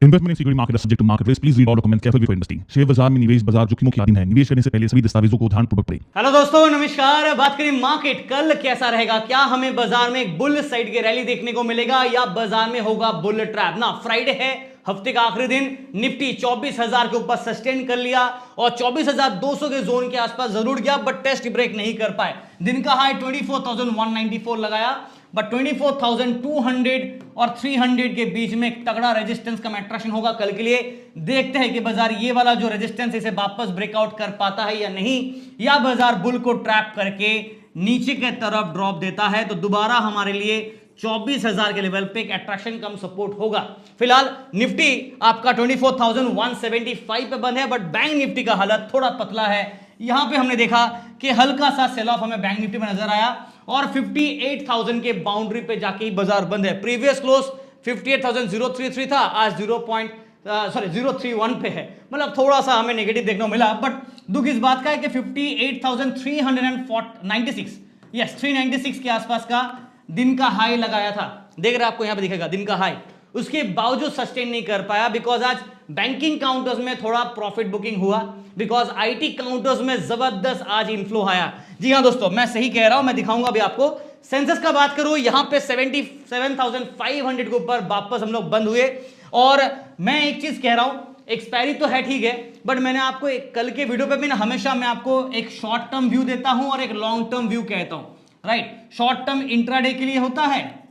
Investment in security market is subject to market risk. Please read all documents carefully before investing. Share बाजार में निवेश बाजार जोखिमों के अधीन है। निवेश करने से पहले सभी दस्तावेजों को ध्यानपूर्वक पढ़ें। हेलो दोस्तों, नमस्कार। बात करें मार्केट कल कैसा रहेगा। क्या हमें बाजार में एक बुल साइड की रैली देखने को मिलेगा या बाजार में होगा बुल ट्रैप। ना फ्राइडे है, हफ्ते का आखिरी दिन। निफ्टी 24,000 के ऊपर सस्टेन कर लिया और 24,200 के जोन के आसपास जरूर गया, बट टेस्ट ब्रेक नहीं कर पाए। दिन का हाई 24,194 लगाया, बट 24,200 और 300 के बीच में एक तगड़ा रेजिस्टेंस का अट्रैक्शन होगा कल के लिए। देखते हैं कि बाजार ये वाला जो रेजिस्टेंस इसे वापस ब्रेकआउट कर पाता है या नहीं, या बाजार बुल को ट्रैप करके नीचे के तरफ ड्रॉप देता है। तो दोबारा हमारे लिए 24,000 के लेवल पे एक अट्रैक्शन कम सपोर्ट होगा। फिलहाल निफ्टी आपका 24,175 पे बंद है, बट बैंक निफ्टी का हालत थोड़ा पतला है। यहां पे हमने देखा कि हल्का सा सेल ऑफ हमें बैंक निफ्टी में नजर आया और 58,000 के बाउंड्री पे जाके ही बाजार बंद है। प्रीवियस क्लोज 58,033 था, आज 031 पे है। मतलब थोड़ा सा हमें नेगेटिव देखने को मिला, बट दुख इस बात का है कि 58,396 यस 396 के आसपास का दिन का हाई लगाया था। देख रहे हैं, आपको यहां पे दिखेगा दिन का हाई। उसके बावजूद सस्टेन नहीं कर पाया बिकॉज आज बैंकिंग काउंटर्स में थोड़ा प्रॉफिट बुकिंग हुआ, बिकॉज आईटी काउंटर्स में जबरदस्त आज इनफ्लो आया। जी हां दोस्तों, मैं सही कह रहा हूं, मैं दिखाऊंगा अभी आपको। सेंसस का बात करूं, यहां पे 77,500 के ऊपर वापस हम लोग बंद हुए। और मैं एक चीज कह रहा हूं, एक्सपायरी तो है ठीक है, बट मैंने आपको कल के वीडियो पे भी ना हमेशा मैं आपको एक शॉर्ट टर्म व्यू देता हूं और एक लॉन्ग टर्म व्यू कहता हूं, राइट। शॉर्ट टर्म इंट्राडे के लिए होता है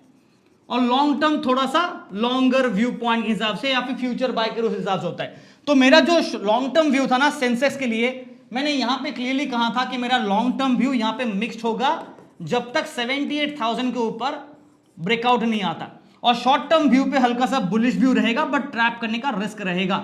और लॉन्ग टर्म थोड़ा सा लॉन्गर व्यू पॉइंट के हिसाब से या फिर फ्यूचर बाय के उस हिसाब से होता है। तो मेरा जो लॉन्ग टर्म व्यू था ना सेंसेक्स के लिए, मैंने यहां पे क्लियरली कहा था कि मेरा लॉन्ग टर्म व्यू यहां पे मिक्स्ड होगा जब तक 78,000 के ऊपर ब्रेकआउट नहीं आता, और शॉर्ट टर्म व्यू पे हल्का सा बुलिश व्यू रहेगा, बट ट्रैप करने का रिस्क रहेगा।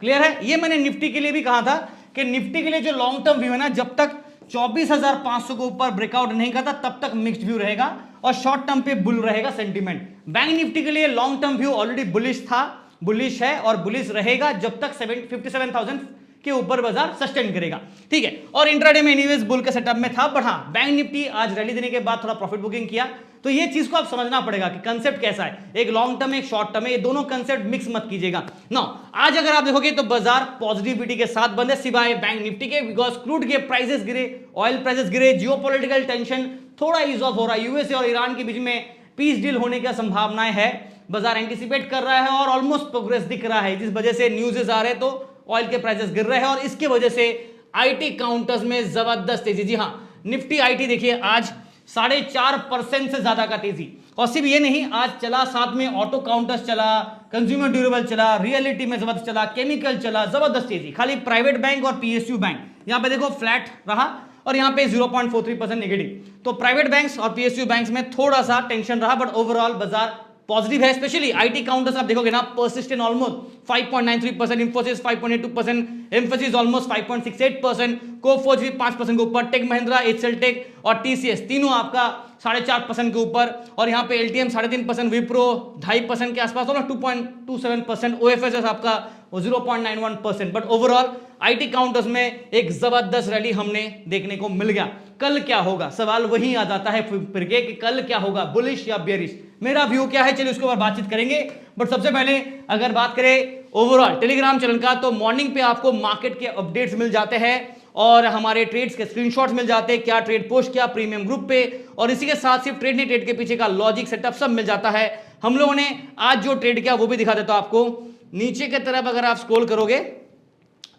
क्लियर है। ये मैंने निफ्टी के लिए भी कहा था कि निफ्टी के लिए जो लॉन्ग टर्म व्यू है ना, जब तक 24,500 के ऊपर ब्रेकआउट नहीं करता तब तक मिक्स्ड व्यू रहेगा और शॉर्ट टर्म पे बुल रहेगा सेंटीमेंट। बैंक निफ्टी के लिए long term view already bullish था, बुलिश है और बुलिश रहेगा जब तक 57,000 के ऊपर बाजार सस्टेन करेगा। ठीक है। और इंट्राडे में एनीवेज बुल के सेटअप में था, बट हाँ बैंक निफ्टी आज रैली देने के बाद थोड़ा प्रॉफिट बुकिंग किया। तो ये चीज को आप समझना पड़ेगा कि कंसेप्ट कैसा है, एक लॉन्ग टर्म एक शॉर्ट टर्म है, ये दोनों कंसेप्ट मिक्स मत कीजिएगा। नो, आज अगर आप देखोगे तो बाजार पॉजिटिविटी के साथ बंद है सिवाय बैंक निफ्टी के, बिकॉज क्रूड के प्राइसेस गिरे, ऑयल प्राइसेस गिरे, जियोपॉलिटिकल टेंशन थोड़ा ईज ऑफ हो रहा है। यूएसए और ईरान के बीच में पीस डील होने की संभावनाएं है, बाजार एंटिसिपेट कर रहा है और ऑलमोस्ट प्रोग्रेस दिख रहा है, जिस वजह से न्यूज़ आ रहे हैं तो ऑयल के प्राइसेस गिर रहे हैं और इसकी वजह से आईटी काउंटर्स में जबरदस्त तेजी। जी हां, निफ्टी आईटी देखिए आज 4.5% से ज्यादा का तेजी। और सिर्फ ये नहीं, आज चला साथ में ऑटो काउंटर्स चला, कंज्यूमर ड्यूरेबल चला, रियलिटी में जबरदस्त चला, केमिकल चला, जबरदस्त तेजी। खाली प्राइवेट बैंक और पीएसयू बैंक यहां पे देखो फ्लैट रहा और यहां पे 0.43% नेगेटिव। तो प्राइवेट बैंक्स और पीएसयू बैंक्स में थोड़ा सा टेंशन रहा, बट ओवरऑल बाजार पॉजिटिव है। स्पेशली आईटी काउंटर्स आप देखोगे ना, persistent almost 5.93%, Infosys 5.82%, emphasis almost 5.68%, Coforge भी 5% के ऊपर, टेक महिंद्रा, एचएलटेक और टीसीएस तीनों आपका 4.5% के ऊपर, और यहाँ पे एलटीएम 3.5%, विप्रो 2.5% के आसपास, और 2.27%, ओएफएसएस आपका 0.91%। बट ओवरऑल आईटी काउंटर्स में एक जबरदस्त रैली हमने देखने को मिल गया। कल क्या होगा, सवाल वही आ जाता है फिर के कि कल क्या होगा, बुलिश या बेरिश। मेरा व्यू क्या है, चलिए उसके ऊपर बातचीत करेंगे। बट सबसे पहले अगर बात करें ओवरऑल टेलीग्राम चैनल का, तो मॉर्निंग पे आपको मार्केट के अपडेट्स मिल जाते हैं और हमारे ट्रेड्स के स्क्रीनशॉट्स मिल जाते हैं, क्या ट्रेड पोस्ट किया प्रीमियम ग्रुप पे, और इसी के साथ सिर्फ ट्रेड नहीं, ट्रेड के पीछे का लॉजिक सेटअप सब मिल जाता है। हम लोगों ने आज जो ट्रेड किया वो भी दिखा देता हूं आपको। नीचे की तरफ अगर आप स्क्रॉल करोगे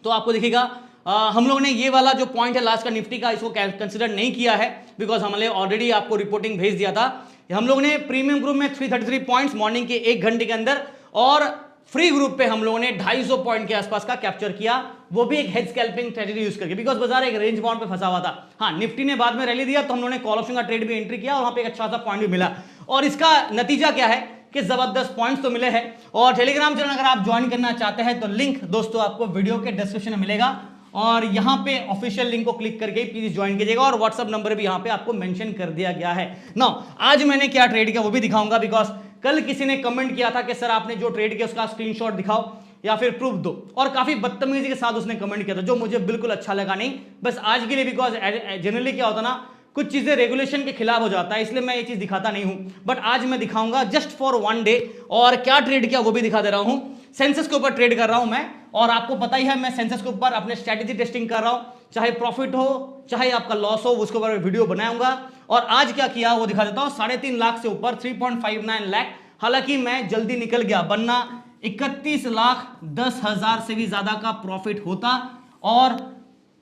तो आपको दिखेगा हम लोगों ने ये वाला जो पॉइंट है लास्ट का निफ्टी का, इसको कंसिडर नहीं किया है बिकॉज हमने ऑलरेडी आपको रिपोर्टिंग भेज दिया था। हम लोगों ने प्रीमियम ग्रुप में 333 पॉइंट्स मॉर्निंग के 1 घंटे के अंदर, और फ्री ग्रुप पे हम लोगों ने 250 पॉइंट के आसपास का कैप्चर किया, वो भी एक हेड स्कैल्पिंग स्ट्रेटजी यूज करके, बिकॉज बाजार एक रेंज बाउंड पे फंसा हुआ था। हाँ, निफ्टी ने बाद में रैली दिया तो हम लोगों ने कॉल ऑप्शन का ट्रेड भी एंट्री किया और वहां पे एक अच्छा सा पॉइंट भी मिला, और इसका नतीजा क्या है कि जबरदस्त पॉइंट्स तो मिले हैं। और टेलीग्राम चैनल अगर आप ज्वाइन करना चाहते हैं तो लिंक दोस्तों आपको वीडियो के डिस्क्रिप्शन में मिलेगा, और यहां पे ऑफिशियल लिंक को क्लिक करके प्लीज ज्वाइन कीजिएगा, और व्हाट्सएप नंबर भी यहां पे आपको मेंशन कर दिया गया है। नाउ आज मैंने क्या ट्रेड किया वो भी दिखाऊंगा, बिकॉज कल किसी ने कमेंट किया था कि सर आपने जो ट्रेड किया उसका स्क्रीनशॉट दिखाओ या फिर प्रूफ दो, और काफी बदतमीजी के साथ उसने कमेंट किया था, जो मुझे बिल्कुल अच्छा लगा नहीं। बस आज के लिए, बिकॉज जनरली क्या होता ना, कुछ चीजें रेगुलेशन के खिलाफ हो जाता है, इसलिए मैं ये चीज दिखाता नहीं हूं, बट आज मैं दिखाऊंगा जस्ट फॉर 1 डे। और क्या ट्रेड किया वो भी दिखा दे रहा हूं। सेंसेस के ऊपर ट्रेड कर रहा हूं मैं, और आपको पता ही है मैं सेंसेस के ऊपर अपने स्ट्रेटेजी टेस्टिंग कर रहा हूं, चाहे प्रॉफिट हो चाहे आपका लॉस हो, उसके ऊपर वीडियो बनाऊंगा। और आज क्या किया वो दिखा देता हूं, 3.5 लाख से ऊपर 3.59 लाख, हालांकि मैं जल्दी निकल गया, वरना 31,10,000 से भी ज्यादा का प्रॉफिट होता और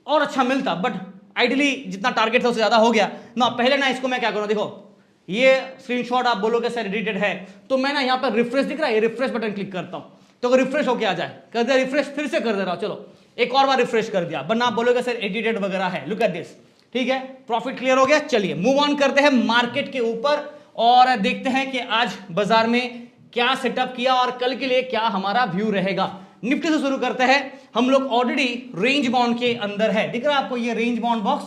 अच्छा मिलता, बट आइडियली जितना टारगेट था उससे ज्यादा हो गया ना। पहले ना इसको मैं क्या करूं, देखो ये स्क्रीनशॉट आप बोलोगे सर एडिटेड है, तो मैं ना यहाँ पर रिफ्रेश दिख रहा है, ये रिफ्रेश बटन क्लिक करता हूं, तो अगर रिफ्रेश होके आ जाए, कर दिया रिफ्रेश, फिर से कर दे रहा हूं, चलो एक और बार रिफ्रेश कर दिया, वरना आप बोलोगे सर एडिटेड वगैरह है। लुक एट दिस, ठीक है, प्रॉफिट क्लियर हो गया। चलिए मूव ऑन करते हैं मार्केट के ऊपर और देखते हैं कि आज बाजार में क्या सेटअप किया और कल के लिए क्या हमारा व्यू रहेगा। निफ्टी से शुरू करते हैं, हम लोग ऑलरेडी रेंज बाउंड के अंदर है, दिख रहा है आपको ये range bound box,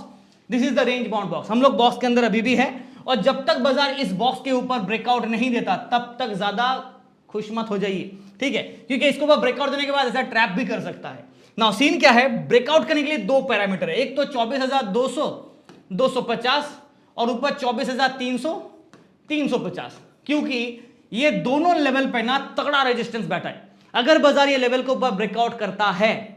this is the range bound box, हम लोग बॉक्स के अंदर अभी भी है, और जब तक बाजार इस बॉक्स के ऊपर ब्रेकआउट नहीं देता तब तक ज्यादा खुश मत हो जाइए, ठीक है, क्योंकि इसके ऊपर ब्रेकआउट देने के बाद ऐसा ट्रैप भी कर सकता है ना। सीन क्या है, ब्रेकआउट करने के लिए दो पैरामीटर है, एक तो 24,200 250 और ऊपर 24,300 350, क्योंकि ये दोनों लेवल पे ना तगड़ा रेजिस्टेंस बैठा है। अगर बाजार ये लेवल के ऊपर ब्रेकआउट करता है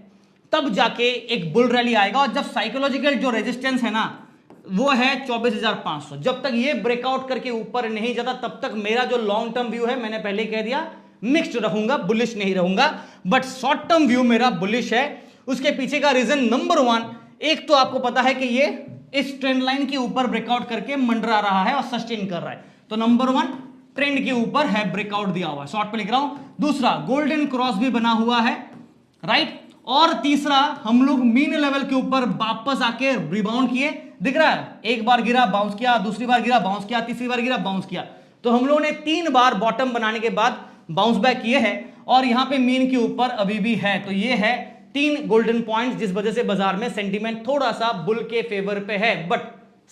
तब जाके एक बुल रैली आएगा, और जब साइकोलॉजिकल जो रेजिस्टेंस है ना वो है 24,500, जब तक ये ब्रेकआउट करके ऊपर नहीं जाता तब तक मेरा जो लॉन्ग टर्म व्यू है, मैंने पहले कह दिया मिक्स्ड रहूंगा, बुलिश नहीं रहूंगा, बट शॉर्ट टर्म व्यू मेरा बुलिश है। उसके पीछे का रीजन नंबर 1, एक तो आपको पता है कि ये इस ट्रेंड लाइन के ऊपर ब्रेकआउट करके मंडरा रहा है और सस्टेन कर रहा है, तो नंबर 1 ट्रेंड के ऊपर है, ब्रेकआउट दिया हुआ है, शॉर्ट पे लिख रहा हूं। दूसरा गोल्डन क्रॉस भी बना हुआ है, राइट, और तीसरा हम लोग मीन लेवल के ऊपर वापस आके रिबाउंड किए, दिख रहा है, एक बार गिरा बाउंस किया, दूसरी बार गिरा बाउंस किया, तीसरी बार गिरा बाउंस किया, तो हम लोगों ने 3 बार बॉटम बनाने के बाद बाउंस बैक किए हैं, और यहां पे मीन के ऊपर अभी भी है, तो ये है 3 गोल्डन पॉइंट्स, जिस वजह से बाजार में सेंटीमेंट थोड़ा सा बुल के फेवर पे है। बट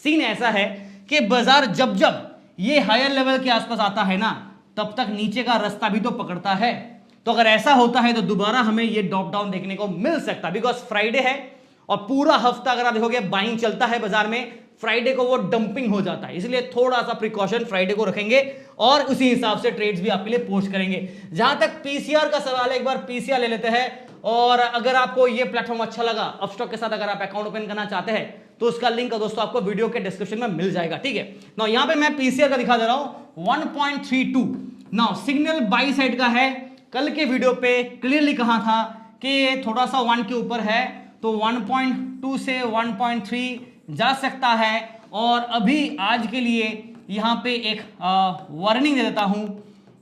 सीन ऐसा है कि बाजार जब जब ये हायर लेवल के आसपास आता है ना, तब तक नीचे का रास्ता भी तो पकड़ता है, तो अगर ऐसा होता है तो दोबारा हमें ये ड्रॉप डाउन देखने को मिल सकता है, बिकॉज फ्राइडे है और पूरा हफ्ता अगर आप देखोगे बाइंग चलता है बाजार में, फ्राइडे को वो डंपिंग हो जाता है, इसलिए थोड़ा सा प्रिकॉशन फ्राइडे को रखेंगे और उसी हिसाब से ट्रेड्स भी आपके लिए पोस्ट करेंगे। जहां तक पीसीआर का सवाल है, एक बार पीसीआर ले लेते हैं, और अगर आपको ये प्लेटफॉर्म अच्छा लगा, अपस्टॉक के साथ अगर आप अकाउंट ओपन करना चाहते हैं तो उसका लिंक दोस्तों आपको वीडियो के डिस्क्रिप्शन में मिल जाएगा, ठीक है ना। यहां पे मैं पीसीआर का दिखा दे रहा हूं 1.32, नाउ सिग्नल बाई साइड का है, कल के वीडियो पे क्लियरली कहा था कि थोड़ा सा 1 के ऊपर है, तो 1.2 से 1.3 जा सकता है, और अभी आज के लिए यहां पे एक वार्निंग दे देता हूं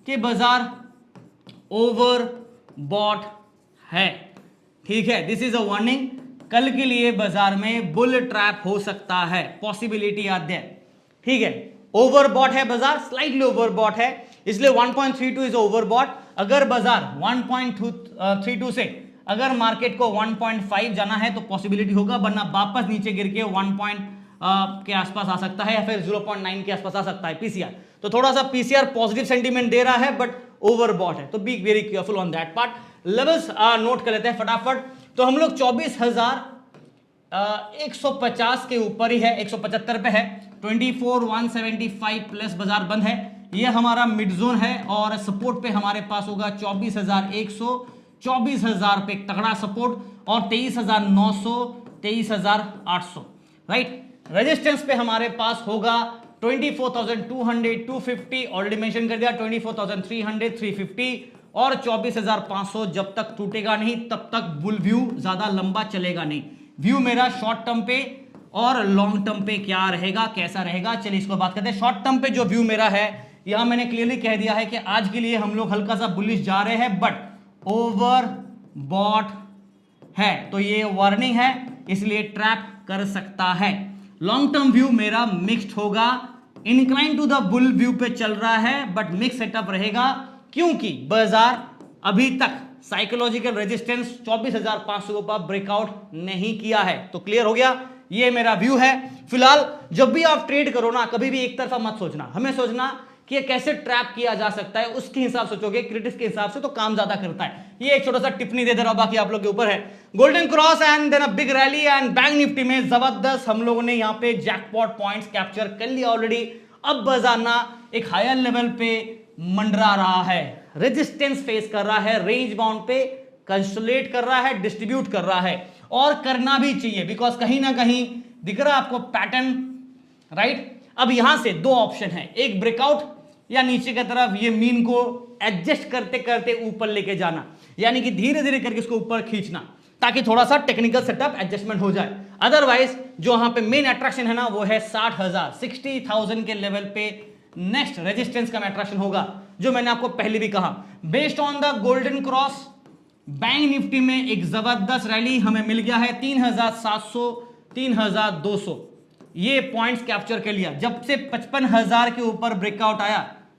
कि बाजार ओवर बॉट है, ठीक है, दिस इज अ वार्निंग, कल के लिए बाजार में बुल ट्रैप हो सकता है, पॉसिबिलिटी आर देयर, ठीक है, ओवरबॉट है बाजार, स्लाइटली ओवरबॉट है, इसलिए 1.32 इज ओवरबॉट। अगर बाजार 1.32 से अगर मार्केट को 1.5 जाना है तो पॉसिबिलिटी होगा, वरना वापस नीचे गिर के 1 के आसपास आ सकता है, या फिर 0.9 के आसपास आ सकता है पीसीआर, तो थोड़ा सा पीसीआर पॉजिटिव सेंटीमेंट दे रहा है, बट ओवरबॉट है, तो be very careful on that part. Levels note कर लेते हैं फटाफट, तो हम लोग 24,150 के ऊपर ही है, 175 पे है, 24,175 प्लस बाजार बंद है, ये हमारा मिड जोन है, और सपोर्ट पे हमारे पास होगा 24,100, 24,000 पे तगड़ा सपोर्ट, और 23,900, 23,800, राइट। रेजिस्टेंस पे हमारे पास होगा 24,200, 250 ऑलरेडी मेंशन कर दिया, 24,300, 350, और 24,500 जब तक टूटेगा नहीं तब तक बुल व्यू ज्यादा लंबा चलेगा नहीं। व्यू मेरा शॉर्ट टर्म पे और लॉन्ग टर्म पे क्या रहेगा, कैसा रहेगा, चलिए इसको बात करते हैं। शॉर्ट टर्म पे जो व्यू मेरा है, यहां मैंने क्लियरली कह दिया है कि आज के लिए हम लोग हल्का सा बुलिश जा रहे हैं, बट ओवर बॉट है, तो ये वार्निंग है, इसलिए ट्रैप कर सकता है। लॉन्ग टर्म व्यू मेरा मिक्स्ड होगा, incline to the bull view पे चल रहा है, बट मिक्स सेटअप रहेगा, क्योंकि बाजार अभी तक साइकोलॉजिकल रेजिस्टेंस 24,500 के ऊपर ब्रेकआउट नहीं किया है, तो क्लियर हो गया, ये मेरा व्यू है। फिलहाल जब भी आप ट्रेड करो ना, कभी भी एक तरफा मत सोचना, हमें सोचना कि ये कैसे ट्रैप किया जा सकता है, उसके हिसाब सोचोगे, क्रिटिक्स के हिसाब से तो काम ज्यादा करता है। ये एक छोटा सा टिप्पणी दे दे रहा हूं, बाकी आप लोग के ऊपर है। Golden cross and then a big rally, and bank Nifty में जबरदस्त हम लोगों ने यहां पे जैकपॉट पॉइंट्स कैप्चर कर लिया ऑलरेडी। अब बाजार ना एक हायर लेवल पे मंडरा रहा है, रेजिस्टेंस फेस कर रहा है, रेंज बाउंड पे कंसोलिडेट कर रहा है, डिस्ट्रीब्यूट कर रहा है, और करना भी चाहिए बिकॉज कहीं ना कहीं दिख रहा है आपको पैटर्न, राइट। अब यहां से दो ऑप्शन है, एक ब्रेकआउट या नीचे की तरफ ये मीन को एडजस्ट करते करते ऊपर लेके जाना, यानी कि धीरे धीरे करके इसको ऊपर खींचना ताकि थोड़ा सा टेक्निकल सेटअप एडजस्टमेंट हो जाए। अदरवाइज जो यहां पे मेन अट्रैक्शन है ना वो है 60,000 के लेवल पे नेक्स्ट रेजिस्टेंस का अट्रैक्शन होगा, जो मैंने आपको पहले भी कहा। Based on the golden cross bank Nifty में एक जबरदस्त रैली हमें मिल गया है 3,700 3,200 ये पॉइंट्स कैप्चर कर लिया। जब से 55,000 के ऊपर ब्रेकआउट आया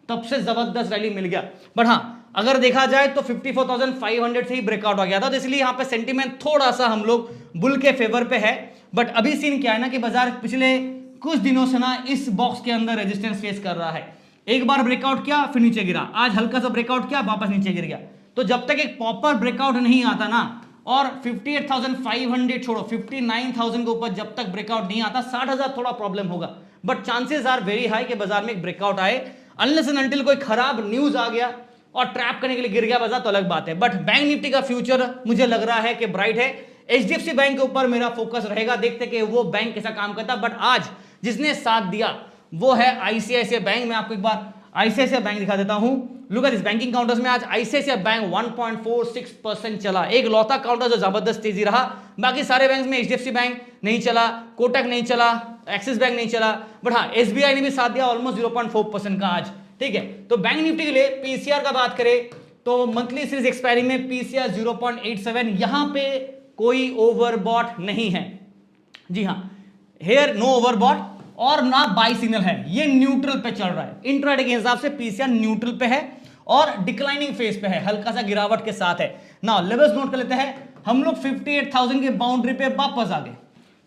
तब से जबरदस्त रैली मिल गया। बट हाँ, अगर देखा जाए तो 54,500 से ही ब्रेकआउट आ गया था, तो इसलिए यहां पे सेंटीमेंट थोड़ा सा हम लोग बुल के फेवर पे है। बट अभी सीन क्या है ना कि बाजार पिछले कुछ दिनों से ना इस बॉक्स के अंदर रेजिस्टेंस फेस कर रहा है। एक बार ब्रेकआउट किया फिर नीचे गिरा, आज हल्का सा ब्रेकआउट किया वापस नीचे गिर गया। तो जब तक एक प्रॉपर ब्रेकआउट नहीं आता ना, और 58,500 छोड़ो 59,000 के ऊपर जब तक ब्रेकआउट नहीं आता, 60,000 थोड़ा प्रॉब्लम होगा। But chances are very high कि बाजार में एक ब्रेकआउट आए, अनलेस एंड अनटिल कोई खराब न्यूज आ गया और ट्रैप करने के लिए गिर गया बाजार तो अलग बात है। बट बैंक निफ्टी का फ्यूचर मुझे लग रहा है कि ब्राइट है। एचडीएफसी बैंक के ऊपर मेरा फोकस रहेगा, देखते कि वो बैंक कैसा काम करता। बट आज जिसने साथ दिया वो है आईसीआईसीआई बैंक। मैं आपको एक बार आईसीआईसीआई बैंक दिखा देता हूं। Look at this, banking counters में आज आईसीआईसीआई बैंक 1.46% चला, एक लौता काउंटर जो जबरदस्त तेजी रहा। बाकी सारे बैंक में एचडीएफसी बैंक नहीं चला, कोटक नहीं चला, एक्सिस बैंक नहीं चला, बट हाँ एसबीआई ने भी साथ दिया ऑलमोस्ट 0.4% का आज, ठीक है। तो बैंक निफ्टी के लिए पीसीआर का बात करें तो मंथली सीरीज एक्सपायरी में पीसीआर 0.87, यहां पे कोई ओवरबॉट नहीं है। जी हाँ, हेयर नो ओवरबॉट और ना बाई सिग्नल है, ये न्यूट्रल पे चल रहा है। इंट्राडे के हिसाब से पीसीआर न्यूट्रल पे है और डिक्लाइनिंग फेज पे है, हल्का सा गिरावट के साथ है। ना लेवल्स नोट कर लेते हैं हम लोग। 58,000 के बाउंड्री पे वापस आ गए।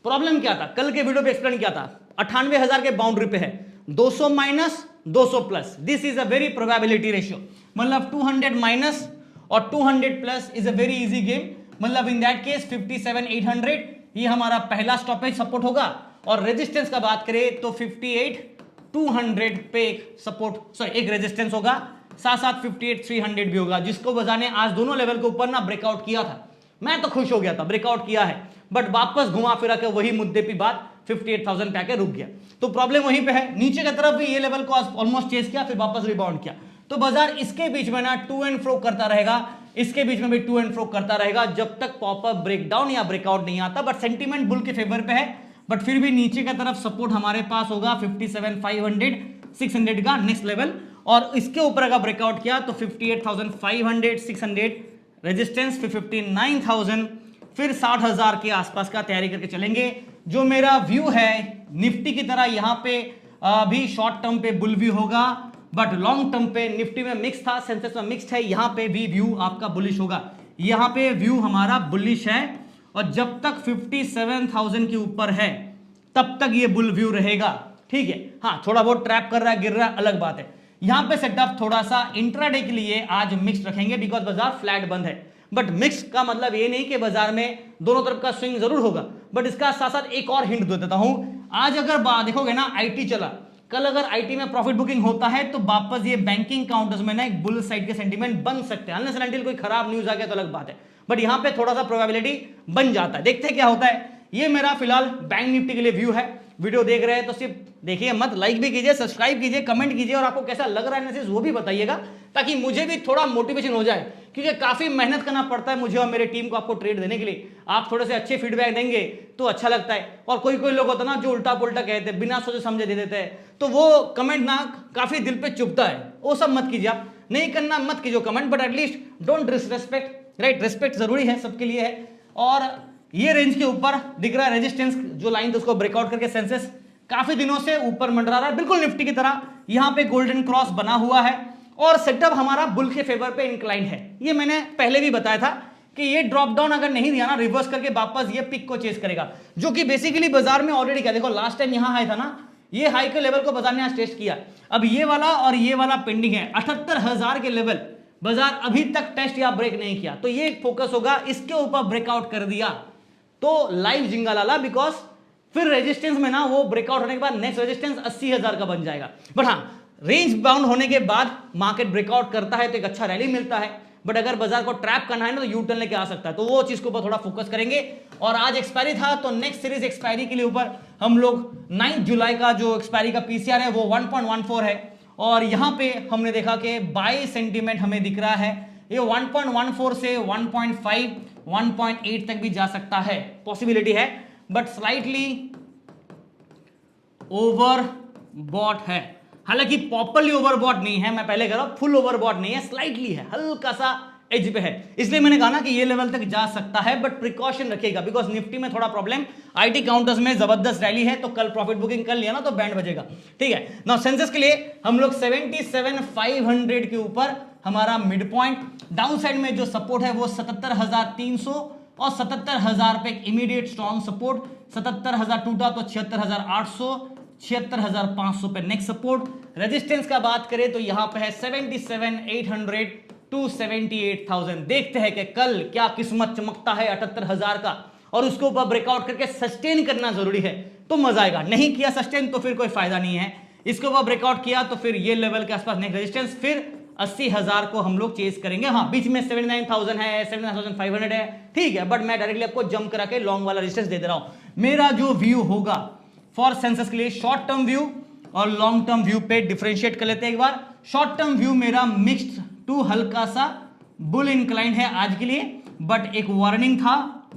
प्रॉब्लम क्या था, कल के वीडियो पे एक्सप्लेन किया था, 98,000 के बाउंड्री पे है, 200 minus 200 plus, this is a very probability ratio. मतलब 200 माइनस और 200 plus is a very easy game. मतलब इन दैट केस 57,800 ये हमारा पहला स्टॉपेज सपोर्ट होगा। और रेजिस्टेंस का बात करें तो 58,200 पे एक सपोर्ट, सॉरी एक रेजिस्टेंस होगा, साथ साथ 58,300 भी होगा, जिसको बाजार ने आज दोनों लेवल के ऊपर ना ब्रेकआउट किया था। मैं तो खुश हो गया था, ब्रेकआउट किया है, बट वापस घुमा फिरा के वही मुद्दे की बात 58,000 पे आके रुक गया। तो प्रॉब्लम वहीं पे है, नीचे की तरफ भी ये लेवल को ऑलमोस्ट चेस किया, फिर वापस रिबाउंड किया। तो बाजार इसके बीच में ना टू एंड फ्रो करता रहेगा, इसके बीच में भी टू एंड फ्रो करता रहेगा जब तक प्रॉपर ब्रेकडाउन या ब्रेकआउट नहीं आता। बट सेंटीमेंट बुल के फेवर पे है, बट फिर भी नीचे की तरफ सपोर्ट हमारे पास होगा 57,500 600 का नेक्स्ट लेवल, और इसके ऊपर अगर ब्रेकआउट किया तो 58,500 600 रेजिस्टेंस, फिर 59,000, फिर 60,000 के आसपास का तैयारी करके चलेंगे। जो मेरा व्यू है निफ्टी की तरह यहाँ पे अभी शॉर्ट टर्म पे बुल व्यू होगा, बट लॉन्ग टर्म पे निफ्टी में मिक्स था, सेंसेक्स में मिक्स्ड है, यहाँ पे भी व्यू आपका बुलिश होगा। यहाँ पे व्यू हमारा बुलिश है, और जब तक 57,000 के ऊपर है तब तक ये बुल व्यू रहेगा, ठीक है। हाँ, थोड़ा बहुत ट्रैप कर रहा है, गिर रहा है, अलग बात है। यहां पे सेटअप थोड़ा सा इंट्राडे के लिए आज मिक्स रखेंगे बिकॉज बाजार फ्लैट बंद है। बट मिक्स का मतलब ये नहीं कि बाजार में दोनों तरफ का स्विंग जरूर होगा, बट इसका साथ साथ एक और हिंट दे देता हूं। आज अगर देखोगे ना आईटी चला, कल अगर आईटी में प्रॉफिट बुकिंग होता है तो वापस ये बैंकिंग काउंटर्स में ना एक बुल साइड के सेंटीमेंट बन सकते हैं, अनलेस एंड अनटिल कोई खराब न्यूज आ गया तो अलग बात है। बट यहां पे थोड़ा सा प्रोबेबिलिटी बन जाता है, देखते हैं क्या होता है। ये मेरा फिलहाल बैंक निफ्टी के लिए व्यू है। वीडियो देख रहे हैं तो सिर्फ देखिए मत, लाइक भी कीजिए, सब्सक्राइब कीजिए, कमेंट कीजिए, और आपको कैसा लग रहा है एनालिसिस वो भी बताइएगा, ताकि मुझे भी थोड़ा मोटिवेशन हो जाए, क्योंकि काफी मेहनत करना पड़ता है मुझे और मेरे टीम को आपको ट्रेड देने के लिए। आप थोड़े से अच्छे फीडबैक देंगे तो अच्छा लगता है। और कोई कोई लोग होता है ना जो उल्टा पुल्टा कहते हैं, बिना सोचे समझे दे देते हैं, तो वो कमेंट ना काफी दिल पे चुभता है। वो सब मत कीजिए, आप नहीं करना मत कीजिए comment, but at least don't disrespect, right. Respect जरूरी है, सबके लिए है। और ये रेंज के ऊपर दिख रहा है रेजिस्टेंस जो लाइन, तो उसको ब्रेकआउट करके सेंसेस काफी दिनों से ऊपर मंडरा रहा है, बिल्कुल निफ्टी की तरह। यहां पे गोल्डन क्रॉस बना हुआ है और सेटअप हमारा बुल के फेवर पे इंक्लाइंड है। ये मैंने पहले भी बताया था कि ये ड्रॉप डाउन अगर नहीं दिया ना, रिवर्स करके वापस ये पिक को चेस करेगा, जो कि बेसिकली बाजार में ऑलरेडी क्या, देखो लास्ट टाइम यहां हाई था ना, ये हाई के लेवल को बाजार ने आज टेस्ट किया। अब ये वाला और ये वाला पेंडिंग है, 78,000 के लेवल बाजार अभी तक टेस्ट या ब्रेक नहीं किया। तो ये फोकस होगा, इसके ऊपर ब्रेकआउट कर दिया तो लाइव जिंगा लाला, बिकॉज फिर रेजिस्टेंस में ना वो ब्रेकआउट होने के बाद नेक्स्ट रेजिस्टेंस 80,000 का बन जाएगा। बट हाँ, रेंज बाउंड होने के बाद मार्केट ब्रेकआउट करता है तो एक अच्छा रैली मिलता है, बट अगर बाजार को ट्रैप करना है ना तो यू टर्न लेके आ सकता है, तो वो चीज के ऊपर थोड़ा फोकस करेंगे। और आज एक्सपायरी था तो नेक्स्ट सीरीज एक्सपायरी के लिए ऊपर हम लोग 9 जुलाई का जो एक्सपायरी का पीसीआर है वो 1.14 है, और यहां पे हमने देखा कि बाय सेंटीमेंट हमें दिख रहा है ये 1.14 से 1.5 1.8 तक भी जा सकता है, पॉसिबिलिटी है, बट स्लाइटली ओवरबॉट है। हालांकि प्रॉपर्ली ओवरबॉट नहीं है, मैं पहले कह रहा हूं फुल ओवरबॉट नहीं है, स्लाइटली है, हल्का सा एज पे है, इसलिए मैंने कहा ना कि ये लेवल तक जा सकता है, बट प्रिकॉशन रखिएगा बिकॉज निफ्टी में थोड़ा प्रॉब्लम, आईटी काउंटर्स में जबरदस्त रैली है, तो कल प्रॉफिट बुकिंग कर लिया ना तो बैंड बजेगा, ठीक है। नाउ सेंसेक्स के लिए हम लोग 77,500 के ऊपर हमारा मिड पॉइंट, डाउन साइड में जो सपोर्ट है वो 77,300 और 77,000 पे इमीडिएट स्ट्रॉन्ग सपोर्ट, 77,000 टूटा तो 76,800 76,500 पे नेक्स्ट सपोर्ट। रेजिस्टेंस का बात करें तो यहां पे है 77,800 टू 78,000। देखते हैं कि कल क्या किस्मत चमकता है 78,000 का, और उसको ऊपर ब्रेकआउट करके सस्टेन करना जरूरी है तो मजा आएगा, नहीं किया सस्टेन तो फिर कोई फायदा नहीं है। इसके ऊपर ब्रेकआउट किया तो फिर ये लेवल के आसपास नेक्स्ट रेजिस्टेंस, फिर 80,000 को हम लोग चेस करेंगे। हाँ, बीच में 79,000 है, 79,500 है, ठीक है, बट मैं डायरेक्टली आपको जंप करा के लॉन्ग वाला रेजिस्टेंस दे रहा हूं। मेरा जो व्यू होगा फॉर सेंसस के लिए शॉर्ट टर्म व्यू और लॉन्ग टर्म व्यू पे डिफरेंशिएट कर लेते हैं एक बार। शॉर्ट टर्म व्यू मेरा मिक्स्ड टू हल्का सा बुल इंक्लाइन है आज के लिए, बट एक वार्निंग था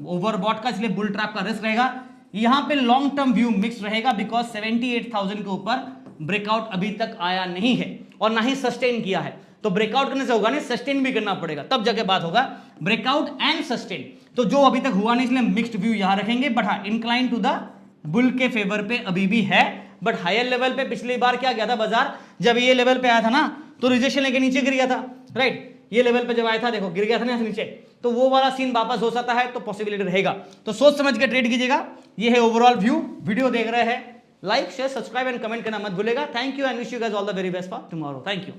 ओवरबॉट का, इसलिए बुल ट्रैप का रिस्क रहेगा। यहां पे लॉन्ग टर्म व्यू मिक्स्ड रहेगा बिकॉज 78,000 के ऊपर ब्रेकआउट अभी तक आया नहीं है और ना ही सस्टेन किया है, तो ब्रेकआउट करने से होगा नहीं, सस्टेन भी करना पड़ेगा, तब जाके बात होगा ब्रेकआउट एंड सस्टेन। तो जो अभी तक हुआ नहीं इसलिए मिक्स्ड व्यू यहां रखेंगे, बट हाँ इंक्लाइन टू द बुल के फेवर पे अभी भी है, बट हायर लेवल पे पिछली बार क्या गया था बाजार, जब ये लेवल पे आया था ना तो रिजेक्शन लेके नीचे गिर गया था, राइट। ये लेवल पे जब आया था देखो गिर गया था ना नीचे, तो वो वाला सीन वापस हो सकता है, तो पॉसिबिलिटी रहेगा, तो सोच समझ के ट्रेड कीजिएगा। ये है ओवरऑल व्यू। वीडियो देख रहे हैं, like share subscribe and comment करना मत भूलेगा। Thank you and wish you guys all the very best for tomorrow. Thank you.